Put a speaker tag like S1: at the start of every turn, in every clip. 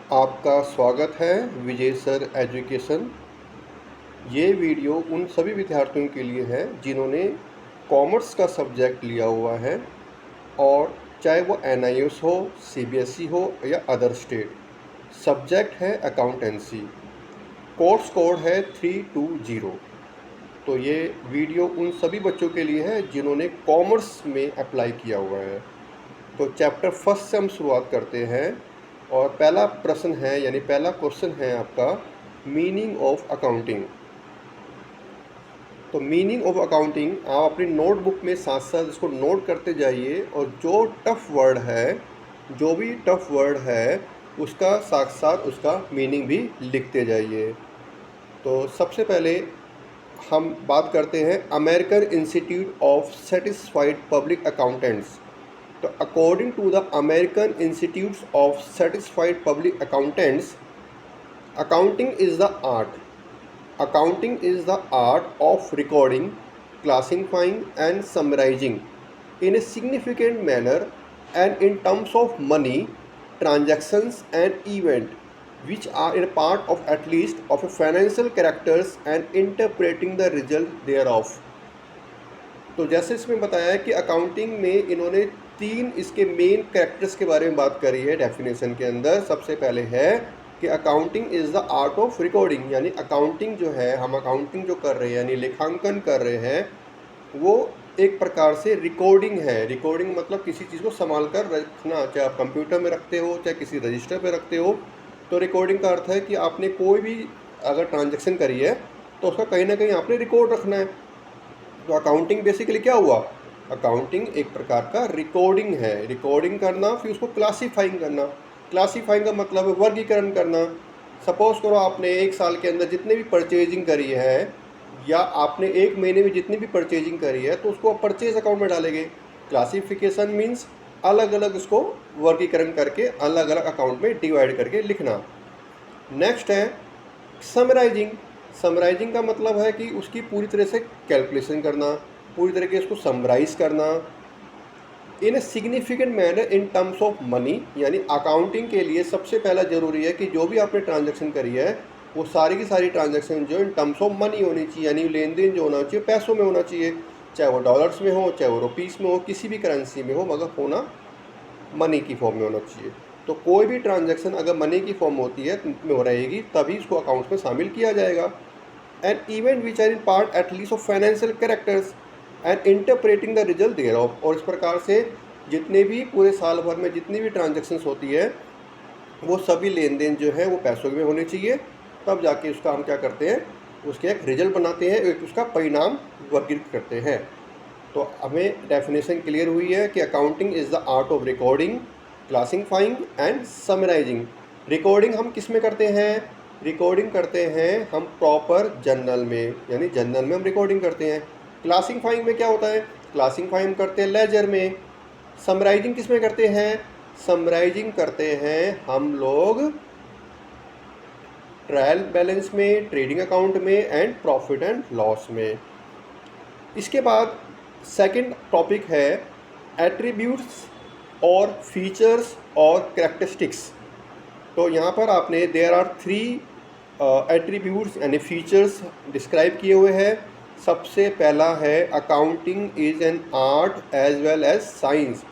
S1: आपका स्वागत है विजय सर एजुकेशन। ये वीडियो उन सभी विद्यार्थियों के लिए है जिन्होंने कॉमर्स का सब्जेक्ट लिया हुआ है और चाहे वो एनआईएस हो, सीबीएसई हो या अदर स्टेट। सब्जेक्ट है अकाउंटेंसी। कोर्स कोड है 320। तो ये वीडियो उन सभी बच्चों के लिए है जिन्होंने कॉमर्स में अप्लाई किया हुआ है। तो चैप्टर फर्स्ट से हम शुरुआत करते हैं और पहला प्रश्न है यानी पहला क्वेश्चन है आपका मीनिंग ऑफ अकाउंटिंग। तो मीनिंग ऑफ अकाउंटिंग आप अपनी नोटबुक में साथ साथ इसको नोट करते जाइए और जो टफ वर्ड है, जो भी टफ वर्ड है उसका साथ साथ उसका मीनिंग भी लिखते जाइए। तो सबसे पहले हम बात करते हैं American institute of satisfied public accountants. तो according to the American institutes of satisfied public accountants, accounting is the art. Accounting is the art of recording, classifying and summarizing in a significant manner and in terms of money, transactions and event which are a part of at least of a financial characters and interpreting the result thereof। तो जैसे इसमें बताया है कि accounting में इन्होंने तीन इसके मेन कैरेक्टर्स के बारे में बात करी है डेफिनेशन के अंदर। सबसे पहले है कि accounting is the art of recording, यानी अकाउंटिंग जो है, हम अकाउंटिंग जो कर रहे हैं यानी लेखांकन कर रहे हैं, वो एक प्रकार से रिकॉर्डिंग है। रिकॉर्डिंग मतलब किसी चीज़ को संभाल कर रखना, चाहे आप कंप्यूटर में रखते हो चाहे किसी रजिस्टर पे रखते हो। तो रिकॉर्डिंग का अर्थ है कि आपने कोई भी अगर ट्रांजेक्शन करी है तो उसका कहीं ना कहीं आपने रिकॉर्ड रखना है। तो अकाउंटिंग बेसिकली क्या हुआ? अकाउंटिंग एक प्रकार का रिकॉर्डिंग है। रिकॉर्डिंग करना, फिर उसको क्लासीफाइंग करना। क्लासीफाइंग का मतलब है वर्गीकरण करना। सपोज करो आपने एक साल के अंदर जितने भी परचेजिंग करी है या आपने एक महीने में जितनी भी परचेजिंग करी है तो उसको आप परचेज अकाउंट में डालेंगे। क्लासिफिकेशन मीन्स अलग अलग उसको वर्गीकरण करके अलग अलग अकाउंट में डिवाइड करके लिखना। नेक्स्ट है समराइजिंग। समराइजिंग का मतलब है कि उसकी पूरी तरह से कैलकुलेशन करना, पूरी तरह से उसको समराइज करना in a significant manner in terms of money. यानी अकाउंटिंग के लिए सबसे पहला ज़रूरी है कि जो भी आपने ट्रांजैक्शन करी है वो सारी की सारी ट्रांजैक्शन जो इन टर्म्स ऑफ मनी होनी चाहिए, यानी लेन देन जो होना चाहिए पैसों में होना चाहिए, चाहे वो डॉलर्स में हो चाहे वो रुपीस में हो, किसी भी करेंसी में हो, मगर होना मनी की फॉर्म में होना चाहिए। तो कोई भी ट्रांजैक्शन अगर मनी की फॉर्म होती है में हो रहेगी तभी उसको अकाउंट्स में शामिल किया जाएगा। And event which are in part at least of financial characters and interpreting the result thereof. और इस प्रकार से जितने भी पूरे साल भर में जितनी भी ट्रांजैक्शंस होती है वो सभी लेन देन जो है वो पैसों में होने चाहिए, तब जाके उसका हम क्या करते हैं, उसके एक रिजल्ट बनाते हैं, एक उसका परिणाम वर्गीकृत करते हैं। तो हमें डेफिनेशन क्लियर हुई है कि accounting is the art of recording, classifying and summarising. Recording हम किस में करते हैं? रिकॉर्डिंग करते हैं हम प्रॉपर जर्नल में, यानी जर्नल में हम रिकॉर्डिंग करते हैं। क्लासिफाइंग में क्या होता है? क्लासिफाइंग करते हैं लेजर में। समराइजिंग किस में करते हैं? समराइजिंग करते हैं हम लोग ट्रायल बैलेंस में, ट्रेडिंग अकाउंट में एंड प्रॉफिट एंड लॉस में। इसके बाद सेकंड टॉपिक है एट्रीब्यूट्स और फीचर्स और कैरेक्टरिस्टिक्स। तो यहाँ पर आपने देयर आर 3 एट्रीब्यूट्स यानी फीचर्स डिस्क्राइब किए हुए हैं। सबसे पहला है accounting is an art as well as science.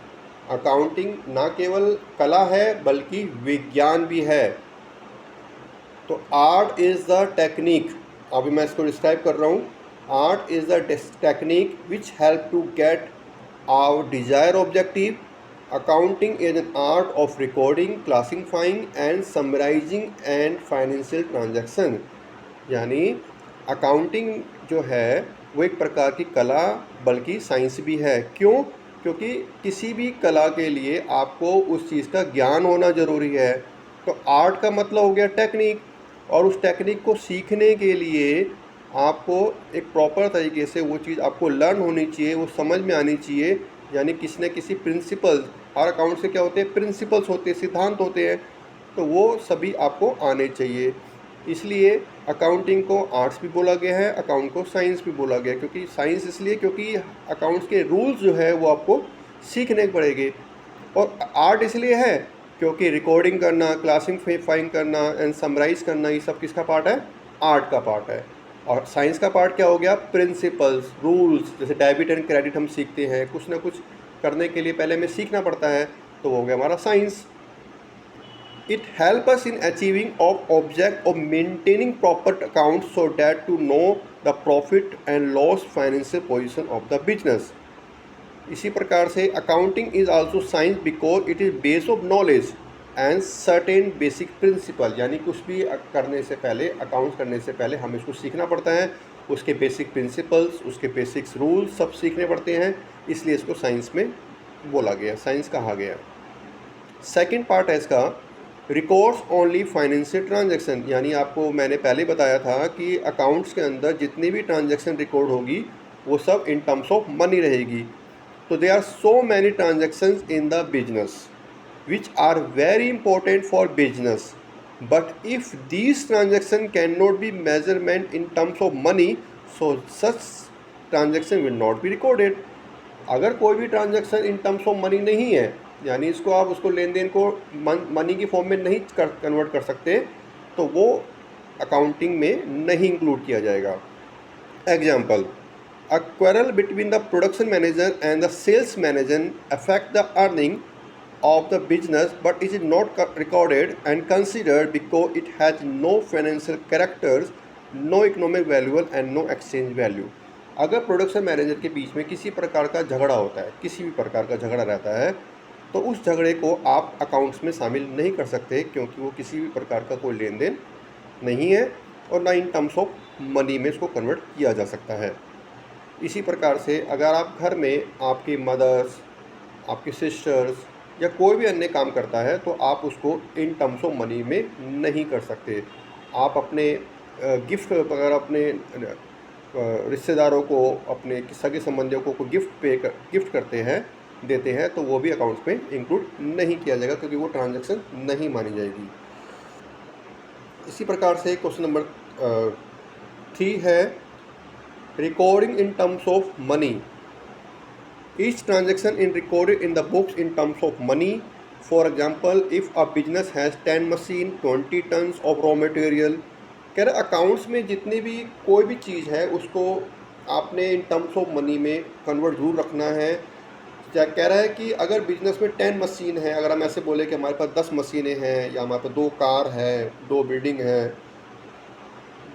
S1: Accounting ना केवल कला है बल्कि विज्ञान भी है। तो आर्ट इज़ द टेक्निक, अभी मैं इसको डिस्क्राइब कर रहा हूँ। Art is the technique which help to get our desire objective. Accounting is an art of recording, classifying and summarising and financial transaction. यानी अकाउंटिंग जो है वो एक प्रकार की कला बल्कि साइंस भी है। क्यों? क्योंकि किसी भी कला के लिए आपको उस चीज़ का ज्ञान होना ज़रूरी है। तो आर्ट का मतलब हो गया टेक्निक, और उस टेक्निक को सीखने के लिए आपको एक प्रॉपर तरीके से वो चीज़ आपको लर्न होनी चाहिए, वो समझ में आनी चाहिए। यानी किसी न किसी प्रिंसिपल, हर अकाउंट से क्या होते हैं, प्रिंसिपल्स होते हैं, सिद्धांत होते हैं, तो वो सभी आपको आने चाहिए। इसलिए अकाउंटिंग को आर्ट्स भी बोला गया है, अकाउंट को साइंस भी बोला गया है। क्योंकि साइंस इसलिए क्योंकि अकाउंट्स के रूल्स जो है वो आपको सीखने पड़ेंगे, और आर्ट इसलिए है क्योंकि रिकॉर्डिंग करना, क्लासिफाइंग करना एंड समराइज़ करना, ये सब किसका पार्ट है? आर्ट का पार्ट है। और साइंस का पार्ट क्या हो गया? प्रिंसिपल्स, रूल्स, जैसे डेबिट एंड क्रेडिट हम सीखते हैं, कुछ ना कुछ करने के लिए पहले हमें सीखना पड़ता है, तो वो हो गया हमारा science. It helps us in achieving of object of maintaining proper accounts so that to know the profit and loss financial position of the business. इसी प्रकार से accounting is also science because it is base of knowledge and certain basic principle, यानी कुछ भी करने से पहले, accounts करने से पहले हमें इसको सीखना पड़ता है, उसके बेसिक प्रिंसिपल्स, उसके बेसिक्स रूल्स सब सीखने पड़ते हैं, इसलिए इसको साइंस में बोला गया, साइंस कहा गया। सेकेंड पार्ट है इसका रिकॉर्ड्स ओनली फाइनेंशियल ट्रांजैक्शन, यानी आपको मैंने पहले बताया था कि अकाउंट्स के अंदर जितनी भी ट्रांजैक्शन रिकॉर्ड होगी वो सब इन टर्म्स ऑफ मनी रहेगी। तो there are so many transactions in the business which are very important for business, but if these transactions cannot be measurement in terms of money, so such transaction will not be recorded. अगर कोई भी transaction in terms of money नहीं है, यानी इसको आप उसको लेन then को मनी की फॉर्म में नहीं कन्वर्ट कर सकते, तो वो अकाउंटिंग में नहीं इंक्लूड किया जाएगा। Example, a quarrel between the production manager and the sales manager affect the earning of the business, but it is not recorded and considered because it has no financial characters, no economic value and no exchange value. अगर production manager के बीच में किसी प्रकार का झगड़ा होता है, किसी भी प्रकार का झगड़ा रहता है, तो उस झगड़े को आप अकाउंट्स में शामिल नहीं कर सकते, क्योंकि वो किसी भी प्रकार का कोई लेन देन नहीं है और ना इन टर्म्स ऑफ मनी में इसको कन्वर्ट किया जा सकता है। इसी प्रकार से अगर आप घर में आपकी मदर्स, आपकी सिस्टर्स या कोई भी अन्य काम करता है, तो आप उसको इन टर्म्स ऑफ मनी में नहीं कर सकते। आप अपने गिफ्ट अगर अपने रिश्तेदारों को, अपने सगे संबंधियों को गिफ्ट करते हैं, देते हैं, तो वो भी अकाउंट्स में इंक्लूड नहीं किया जाएगा, क्योंकि वो ट्रांजैक्शन नहीं मानी जाएगी। इसी प्रकार से क्वेश्चन नंबर 3 है recording in terms of money. Each transaction is recorded in the books in terms of money. For example, if a business has 10 machine, 20 tons of raw material. कह रहे अकाउंट्स में जितनी भी कोई भी चीज़ है उसको आपने इन टर्म्स ऑफ मनी में कन्वर्ट ज़रूर रखना है। क्या कह रहा है कि अगर बिजनेस में 10 मशीन है, अगर हम ऐसे बोले कि हमारे पास 10 मशीनें हैं, या हमारे पास 2 कार है, 2 बिल्डिंग है,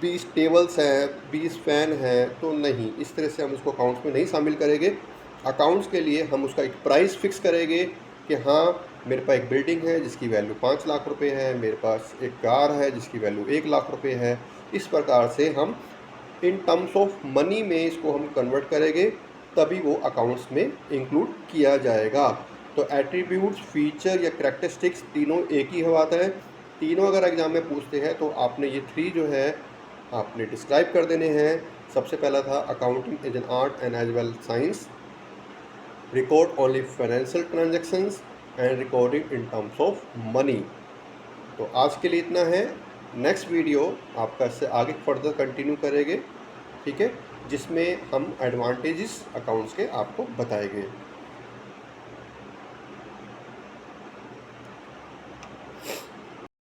S1: 20 टेबल्स हैं, 20 फ़ैन हैं, तो नहीं, इस तरह से हम इसको अकाउंट्स में नहीं शामिल करेंगे। अकाउंट्स के लिए हम उसका एक प्राइस फिक्स करेंगे कि हाँ, मेरे पास एक बिल्डिंग है जिसकी वैल्यू 5 लाख रुपए है, मेरे पास एक कार है जिसकी वैल्यू 1 लाख रुपए है। इस प्रकार से हम इन टर्म्स ऑफ मनी में इसको हम कन्वर्ट करेंगे, तभी वो अकाउंट्स में इंक्लूड किया जाएगा। तो एट्रीब्यूट्स, फीचर या कैरेक्टरिस्टिक्स तीनों एक ही बात है। तीनों अगर एग्जाम में पूछते हैं तो आपने ये 3 जो है आपने डिस्क्राइब कर देने हैं। सबसे पहला था accounting is an art and as well science, record only financial transactions and recording in terms of money. तो आज के लिए इतना है। नेक्स्ट वीडियो आपका इससे आगे फर्दर कंटिन्यू करेंगे, ठीक है, जिसमें हम एडवांटेजेस अकाउंट्स के आपको बताएंगे।